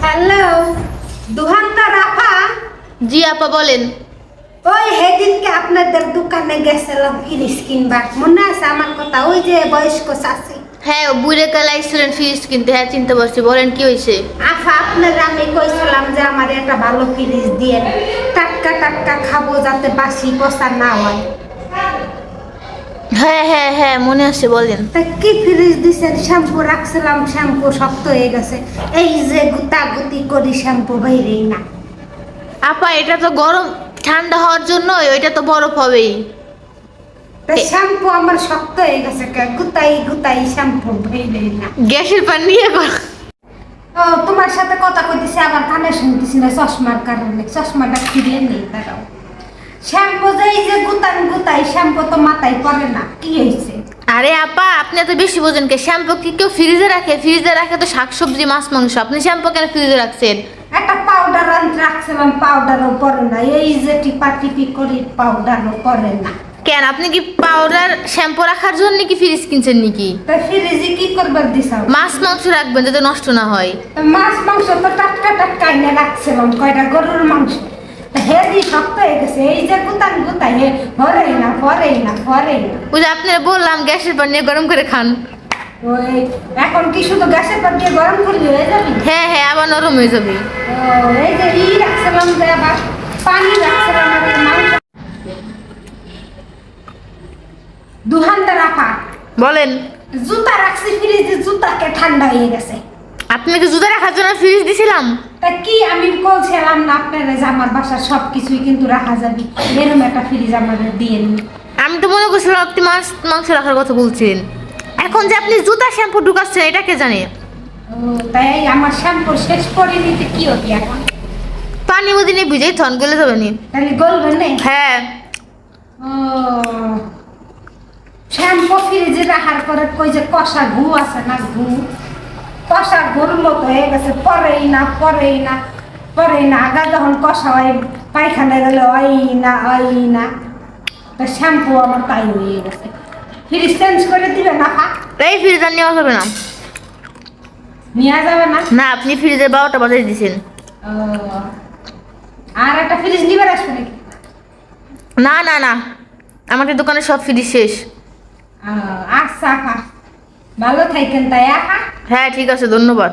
Hello, দুহান্তার আপা। জি আপা বলেন। ওই সেদিনকে আপনাদের দোকানে গেছিলাম ফ্রিজ কিনবার, মনে আছে আমার কথা? ওই যে বয়স্ক চাষি। হ্যাঁ বুড়ে কালা স্টুডেন্ট ফ্রিজ কিনতে, হ্যাঁ চিনতে পারছি, বলেন কি হয়েছে? আফা, আপনার আমি কইছিলাম যে আমার একটা ভালো ফ্রিজ দিয়ে টাটকা টাটকা খাবো, যাতে বাসি পচা না হয়। হ্যাঁ হ্যাঁ হ্যাঁ মনে আছে, বলেন। তা কি ফ্রিজ দিছেন? শ্যাম্পু রাখছিলাম, শ্যাম্পু শক্ত হয়ে গেছে। এই যে গুতাগুতি করি, শ্যাম্পু বাইরেই না। আপা এটা তো গরম ঠান্ডা হওয়ার জন্য, ওইটা তো বরফ হবেই। তা শ্যাম্পু আমার শক্ত হয়ে গেছে, গুতাই গুতাই শ্যাম্পু বাইরেই না। গ্যাসের পানি নিয়ে কর। ও, তোমার সাথে কথা কইতেছি, আবার কানে শুনতেছি না চশমার কারণে। চশমাটা ফিরিয়ে নেই, দাঁড়াও। শ্যাম্পু যে এই যে গুতান গুতাই, শ্যাম্পু তো মাথায় পড়ে না, কি হয়েছে? আরে আপা আপনি এত বেশি বোঝেন কে? শ্যাম্পু কি কেউ ফ্রিজে রাখে? ফ্রিজে রাখে তো শাকসবজি মাছ মাংস, আপনি শ্যাম্পু কেন ফ্রিজে রাখছেন? একটা পাউডার আনতে রাখছিলাম, পাউডারও পরে না। এই যে টিপা টিপি করি, পাউডারও পরে না। কেন আপনি কি পাউডার শ্যাম্পু রাখার জন্য কি ফ্রিজ কিনছেন নাকি? তা ফ্রিজে কি করবার দিছাও? মাছ মাংস রাখবেন যাতে নষ্ট না হয়। মাছ মাংস তো টাটকা টাটকা এনে রাখছিলাম, কয়টা গরুর মাংস। হেদি শক্ত হয়ে গেছে, এই যে গুতান গুতাই, হে পরেই না পরেই না পরেই না। ওই যে আপনারা বললাম গ্যাসের পানি নিয়ে গরম করে খান। ওই এখন কি শুধু গ্যাসের পাত দিয়ে গরম করলে হয়ে যাবে? হ্যাঁ হ্যাঁ আবার নরম হয়ে যাবে। ও, এই যে রাখছিলাম, যে আবার পানি রাখছিলাম, আর এই মাংস। দুহান্তা রাখা বলেন। জুতা রাখছি ফ্রিজে, জুতাকে ঠান্ডা হয়ে গেছে। আপনি কি জুতা রাখার জন্য ফ্রিজ দিছিলাম? তা কি আমি বলছিলাম না আপনারা যে আমার বাসার সব কিছুই কিন্তু রাখা যাবে, এরকম একটা ফ্রিজ আমাদের দিয়ে নিন। আমি তো মনে করছিলাম আপনি মাছ মাংস রাখার কথা বলছেন। এখন যে আপনি জুতা শ্যাম্পু ঢুকাচ্ছেন এটা কে জানে? ও, তাই আমার শ্যাম্পু শেষ করে নিতে কি হবে এখন? পানি মধ্যে নিয়ে ভিজেই থন গলে যাবে নি। তাহলে গলবে না? হ্যাঁ। ও, শ্যাম্পু ফ্রিজে রাখার পরে কই যে কষা ঘু আছে না, ঘু কষা ঘুর মতো হয়ে গেছে, পরেই না পরেই না পরেই না। আগা যখন কষা হয় পায়খানা গেলে ওই না ওই না। তা শ্যাম্পু আমার তাই হয়ে গেছে। ফ্রিজ চেঞ্জ করে দিবে না? এই ফ্রিজ আর নেওয়া যাবে না। নেওয়া যাবে না? না আপনি ফ্রিজের 12টা বাজিয়ে দিয়েছেন। ও, আর একটা ফ্রিজ নিবে আসবে নাকি? না না না, আমাদের দোকানে সব ফ্রিজ শেষ। ও, আচ্ছা, ভালো থাকেন তাই। হ্যাঁ ঠিক আছে, ধন্যবাদ।